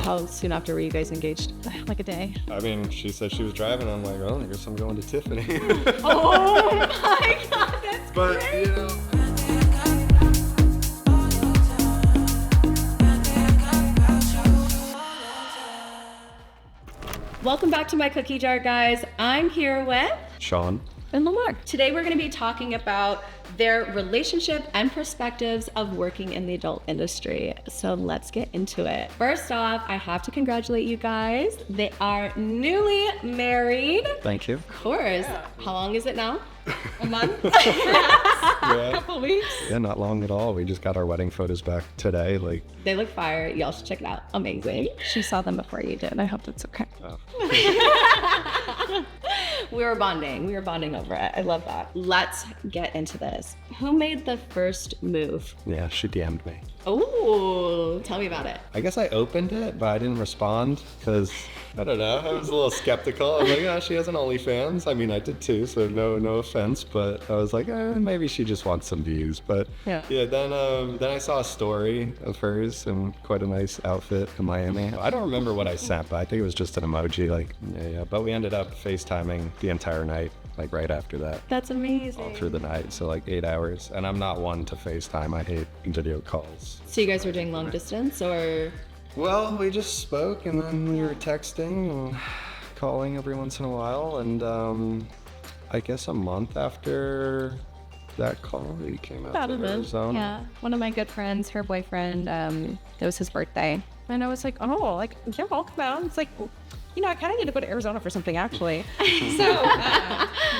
How soon after were you guys engaged? Like a day. I mean, she said she was driving. I'm like, oh, I guess I'm going to Tiffany. Oh my God, that's But, great. you know. Welcome back to my cookie jar, guys. I'm here with Sean. and Lamar. Today we're going to be talking about their relationship and perspectives of working in the adult industry. So let's get into it. First off, I have to congratulate you guys. They are newly married. Thank you. Of course. How long is it now? A month? Yeah. Couple weeks? Yeah, not long at all. We just got our wedding photos back today. Like, They look fire. Y'all should check it out. Amazing. She saw them before you did. I hope that's okay. We were bonding over it. I love that. Let's get into this. Who made the first move? yeah, she DM'd me. Oh, tell me about it. I guess I opened it, but I didn't respond because, I don't know, I was a little skeptical. I was like, yeah, she has an OnlyFans. I mean, I did too, so no offense, but I was like, maybe she just wants some views. But Yeah. then I saw a story of hers in quite a nice outfit in Miami. I don't remember what I sent, but I think it was just an emoji. Like, yeah. But we ended up FaceTiming the entire night, like right after that. That's amazing. All through the night, so like 8 hours. And I'm not one to FaceTime. I hate video calls. So you guys were doing long distance or? Well, we just spoke and then we were texting and calling every once in a while. And I guess a month after that call, he came out About to a month. Arizona. Yeah. One of my good friends, her boyfriend, it was his birthday. And I was like, oh, like, yeah, I'll come out. It's like, you know, I kind of need to go to Arizona for something, actually. So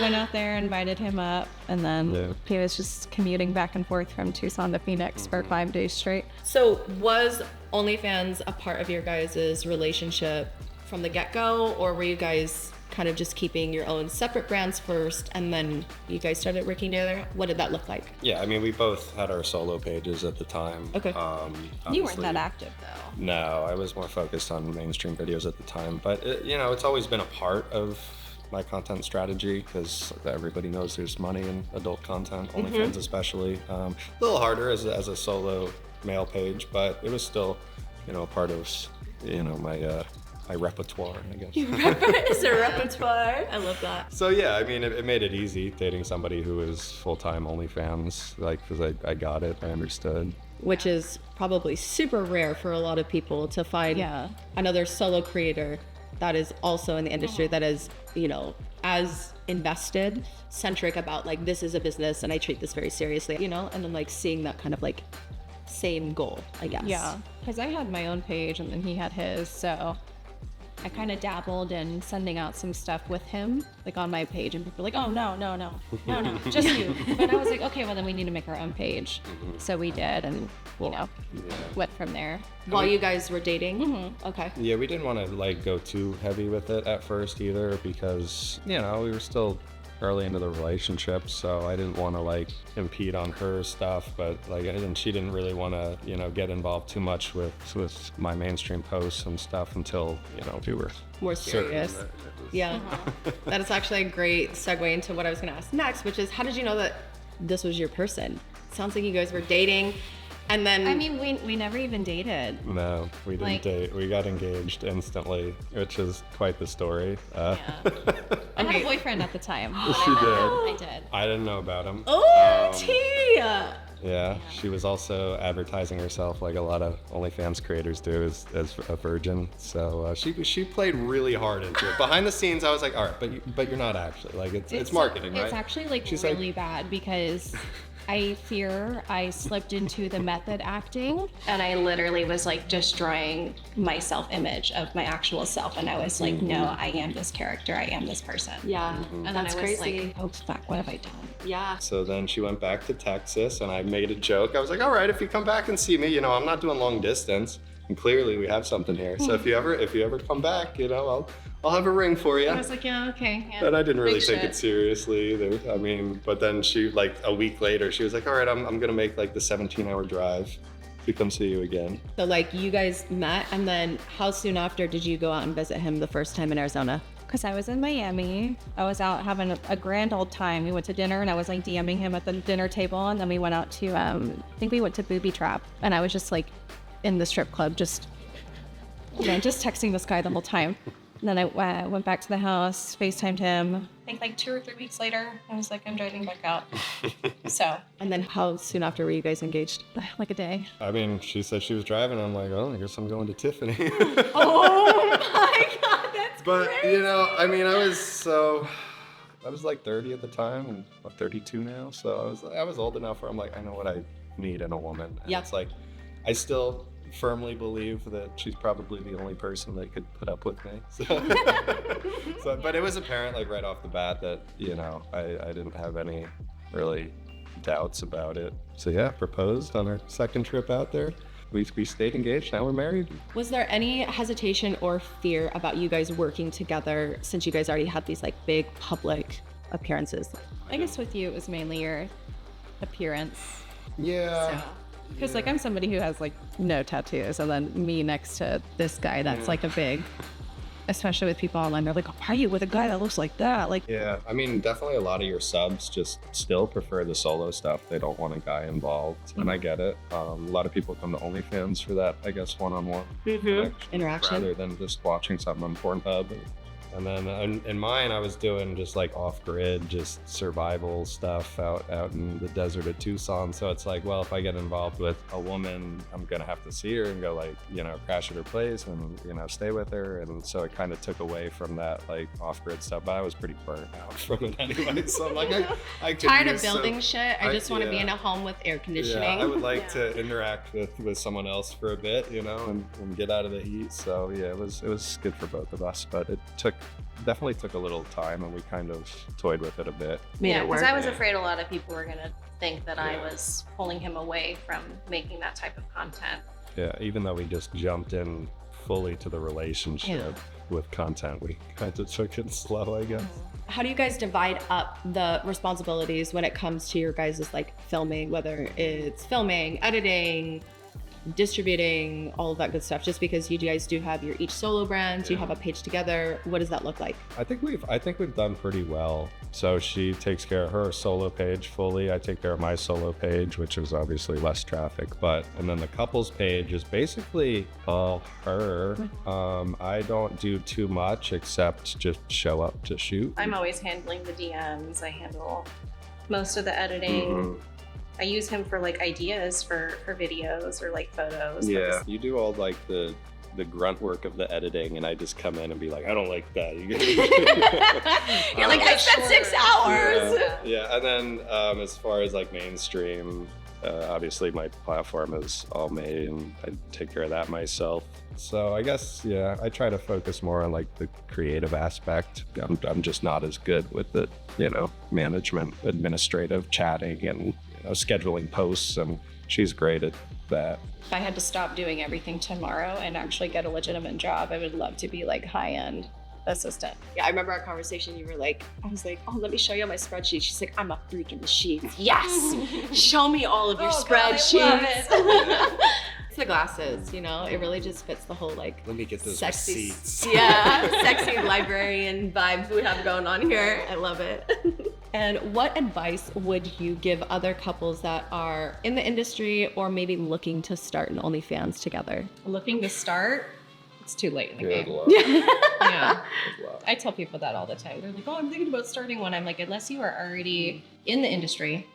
went out there, invited him up, and then he was just commuting back and forth from Tucson to Phoenix for 5 days straight. So was OnlyFans a part of your guys' relationship from the get-go, or were you guys kind of just keeping your own separate brands first and then you guys started working together? What did that look like? Yeah, I mean, we both had our solo pages at the time. Okay. You weren't that active, though. No, I was more focused on mainstream videos at the time. But, it's always been a part of my content strategy because everybody knows there's money in adult content, OnlyFans especially. A little harder as a solo male page, but it was still, a part of, my repertoire, I guess. It's a repertoire. I love that. So yeah, I mean, it made it easy dating somebody who is full-time OnlyFans, like, because I got it, I understood. Which is probably super rare for a lot of people to find another solo creator that is also in the industry that is, as invested, centric about like, this is a business and I treat this very seriously, and then like seeing that kind of like same goal, I guess. Yeah, because I had my own page and then he had his, so I kind of dabbled in sending out some stuff with him, like on my page, and people were like, oh, no, just you. But I was like, okay, well then we need to make our own page. So we did, and went from there. While you guys were dating? Okay. Yeah, we didn't want to like go too heavy with it at first either because, we were still early into the relationship, so I didn't want to like impede on her stuff, but like she didn't really want to get involved too much with my mainstream posts and stuff until we were more serious. certain that it was- Yeah. That is actually a great segue into what I was going to ask next, which is how did you know that this was your person? Sounds like you guys were dating and then I mean, we never even dated. No, we didn't date. We got engaged instantly, which is quite the story. I had a boyfriend at the time. She did. I did. I didn't know about him. oh, tea. Yeah, she was also advertising herself like a lot of OnlyFans creators do as a virgin. So she played really hard into it. Behind the scenes, I was like, all right, but you're not actually. Like it's marketing, right? It's actually like She's really bad because I fear I slipped into the method acting, and I literally was like destroying my self-image of my actual self, and I was like, no, I am this character, I am this person. Yeah. And then That's I was crazy. like, oh fuck, what have I done? Yeah. So then she went back to Texas, and I made a joke. I was like, all right, if you come back and see me, I'm not doing long distance, and clearly we have something here. So if you ever come back, I'll have a ring for you. I was like, yeah, okay. Yeah. And I didn't really Big take shit. it seriously either. I mean, but then she, like a week later, she was like, all right, I'm gonna make like the 17-hour drive to come see you again. So like you guys met and then how soon after did you go out and visit him the first time in Arizona? Because I was in Miami. I was out having a grand old time. We went to dinner and I was like DMing him at the dinner table, and then we went out to, I think we went to Booby Trap, and I was just like in the strip club just just texting this guy the whole time. And then I went back to the house, FaceTimed him. I think like 2 or 3 weeks later, I was like, I'm driving back out. So. And then how soon after were you guys engaged? Like a day. I mean, she said she was driving. I'm like, oh, I guess I'm going to Tiffany. Oh my God, that's But, crazy. you know, I mean, I was like 30 at the time, and I'm 32 now. So I was old enough where I'm like, I know what I need in a woman. And it's like, I still firmly believe that she's probably the only person that could put up with me. So, but it was apparent like right off the bat that, you know, I didn't have any really doubts about it. So yeah, proposed on our second trip out there. We stayed engaged, now we're married. Was there any hesitation or fear about you guys working together since you guys already had these like big public appearances? I guess with you, it was mainly your appearance. Yeah. Because like I'm somebody who has like no tattoos, and then me next to this guy that's like a big, especially with people online, they're like, why are you with a guy that looks like that? Like, Yeah, I mean, definitely a lot of your subs just still prefer the solo stuff. They don't want a guy involved, and I get it. A lot of people come to OnlyFans for that, I guess, one-on-one Interaction. rather than just watching something on Pornhub. And then in mine, I was doing just like off-grid, just survival stuff out in the desert of Tucson. So it's like, well, if I get involved with a woman, I'm gonna have to see her and go like, you know, crash at her place and, you know, stay with her. And so it kind of took away from that like off-grid stuff. But I was pretty burnt out from it anyway. So I'm like, I could Tired of use building shit. I just want to be yeah. in a home with air conditioning. Yeah, I would like to interact with someone else for a bit, you know, and get out of the heat. So yeah, it was good for both of us, but it definitely took a little time, and we kind of toyed with it a bit. Yeah, because I was Yeah. afraid a lot of people were going to think that I was pulling him away from making that type of content. Yeah, even though we just jumped in fully to the relationship with content, we kind of took it slow, I guess. How do you guys divide up the responsibilities when it comes to your guys' like filming, whether it's filming, editing, distributing, all of that good stuff? Just because you guys do have your each solo brands, you have a page together. What does that look like? I think we've done pretty well. So she takes care of her solo page fully. I take care of my solo page, which is obviously less traffic. And then the couples page is basically all her. I don't do too much except just show up to shoot. I'm always handling the DMs. I handle most of the editing. I use him for like ideas for videos or like photos. Yeah, you do all like the grunt work of the editing, and I just come in and be like, I don't like that. You're like, I spent 6 hours. Yeah, and then as far as like mainstream, obviously my platform is all made, and I take care of that myself. So I guess, yeah, I try to focus more on like the creative aspect. I'm just not as good with the, you know, management, administrative, chatting, and scheduling posts, and she's great at that. if I had to stop doing everything tomorrow and actually get a legitimate job, I would love to be like high-end assistant. Yeah, I remember our conversation. You were like, I was like, oh, let me show you my spreadsheet. She's like, I'm a freak in the sheets. Yes, show me all of your spreadsheets. God, I love it. It's the glasses, you know, it really just fits the whole like Let me get those sexy, receipts. yeah, sexy librarian vibes we have going on here. I love it. And what advice would you give other couples that are in the industry or maybe looking to start an OnlyFans together? Looking to start, it's too late in the Good game. luck. Yeah. Good luck. I tell people that all the time. They're like, oh, I'm thinking about starting one. I'm like, unless you are already in the industry,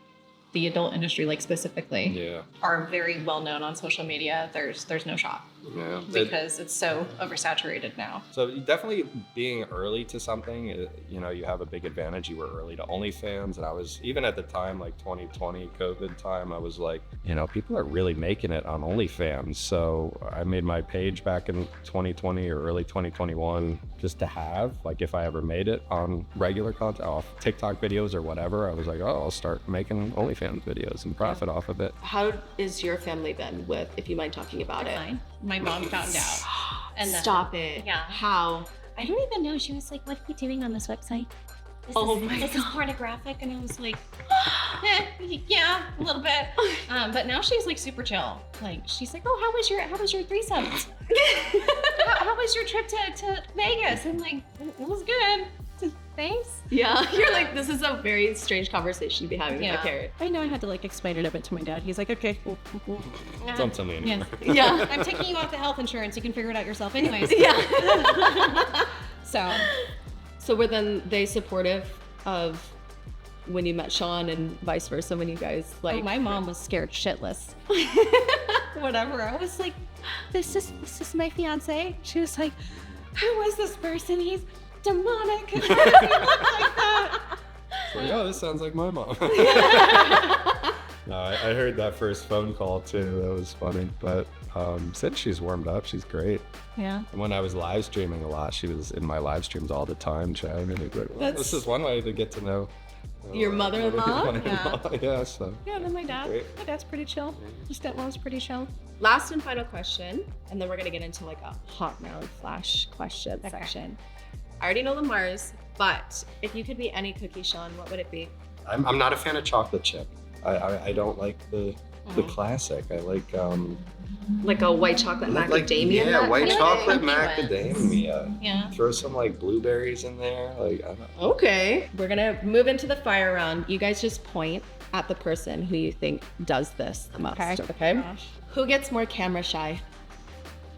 the adult industry, like specifically, Yeah. are very well known on social media, there's no shot Yeah. because it's so oversaturated now. So definitely being early to something, you know, you have a big advantage. You were early to OnlyFans, and I was, even at the time, like 2020 COVID time, I was like, you know, people are really making it on OnlyFans. So I made my page back in 2020 or early 2021 just to have, like, if I ever made it on regular content, off TikTok videos or whatever, I was like, oh, I'll start making OnlyFans videos and profit off of it. How is your family been with, if you mind talking about it? Fine. My mom found out. And then- Stop it. Yeah. How? I don't even know. She was like, what are you doing on this website? This is pornographic. And I was like, yeah, a little bit. But now she's like super chill. Like she's like, oh, how was your threesome? how was your trip to Vegas? And like, it was good. thanks. Yeah, you're like, this is a very strange conversation to be having with my parent. I know I had to like explain it a bit to my dad. He's like, okay, cool. Don't tell me anymore. Yeah. I'm taking you off the health insurance. You can figure it out yourself anyways. Yeah. So were then they supportive of when you met Sean and vice versa when you guys like? my mom was scared shitless. Whatever. I was like, this is my fiance. She was like, who is this person? He's demonic. And like that. Like, oh, this sounds like my mom. No, I heard that first phone call too. That was funny. But since she's warmed up, she's great. Yeah. And when I was live streaming a lot, she was in my live streams all the time, chatting. And like, well, this is one way to get to know Your mother-in-law? Yeah, so. Yeah, and then my dad. Great. My dad's pretty chill. My stepmom's pretty chill. Last and final question, and then we're gonna get into like a hot round flash question section. I already know Lamar's, but if you could be any cookie, Sean, what would it be? I'm not a fan of chocolate chip. I don't like the classic. I like a white chocolate macadamia nut? Yeah, white Really? chocolate Funky macadamia. Yeah. Throw some like blueberries in there. Like I don't know. Okay. We're gonna move into the fire round. You guys just point at the person who you think does this the most. Okay. Gosh. Who gets more camera shy?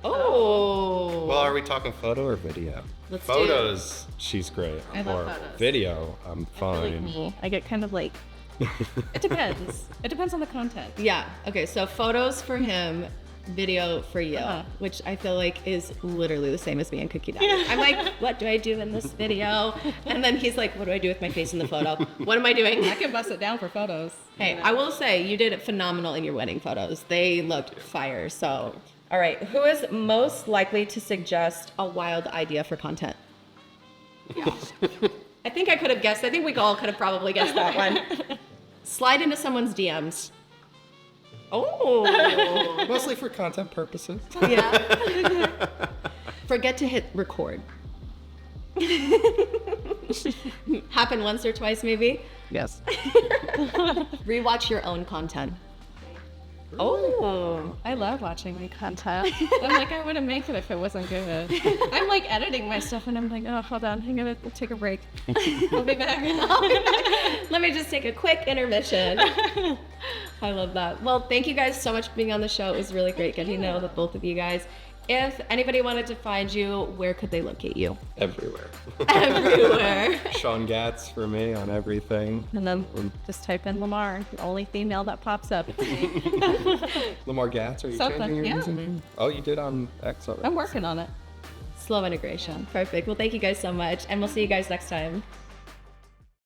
Oh. Well, are we talking photo or video? Let's do- Photos, she's great. I love Or photos. video, I'm Like fine. me. I get kind of like, it depends. It depends on the content. Yeah. Okay. So photos for him, video for you, which I feel like is literally the same as me and Cookie Daddy. I'm like, what do I do in this video? And then he's like, what do I do with my face in the photo? What am I doing? I can bust it down for photos. Hey, I will say you did it phenomenal in your wedding photos. They looked fire. So, all right. Who is most likely to suggest a wild idea for content? I think I could have guessed. I think we all could have probably guessed that one. Slide into someone's DMs. Oh. Mostly for content purposes. Yeah. Forget to hit record. Happen once or twice, maybe. Yes. Rewatch your own content. Oh. I love watching my content. I'm like, I wouldn't make it if it wasn't good. I'm like editing my stuff and I'm like, oh, hold on. I'm going to take a break. I'll be back. Let me just take a quick intermission. I love that. Well, thank you guys so much for being on the show. It was really great getting to know the both of you guys. If anybody wanted to find you, where could they locate you? Everywhere. Everywhere. Sean Gatz for me on everything. And then just type in Lamar, the only female that pops up. Lamar Gatz, are you Something, changing your yeah. username? Oh, you did on X already. I'm working on it. Slow integration. Perfect. Well, thank you guys so much, and we'll see you guys next time.